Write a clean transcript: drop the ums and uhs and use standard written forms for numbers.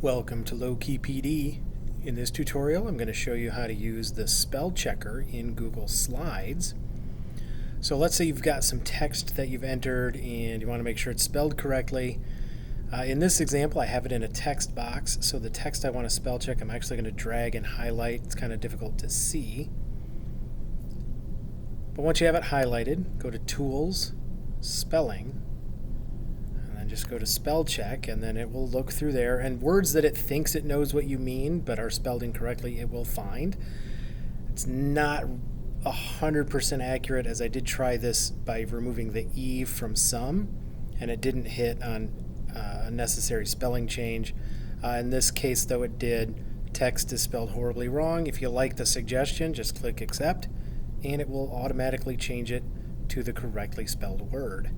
Welcome to Low-Key PD. In this tutorial, I'm going to show you how to use the spell checker in Google Slides. So let's say you've got some text that you've entered and you want to make sure it's spelled correctly. In this example, I have it in a text box, so the text I want to spell check, I'm actually going to drag and highlight. It's kind of difficult to see. But once you have it highlighted, go to Tools, Spelling, just go to spell check, and then it will look through there, and words that it thinks it knows what you mean but are spelled incorrectly it will find. It's not 100% accurate, as I did try this by removing the E from some, and it didn't hit on a necessary spelling change. In this case, though, it did. Text is spelled horribly wrong. If you like the suggestion, just click accept, and it will automatically change it to the correctly spelled word.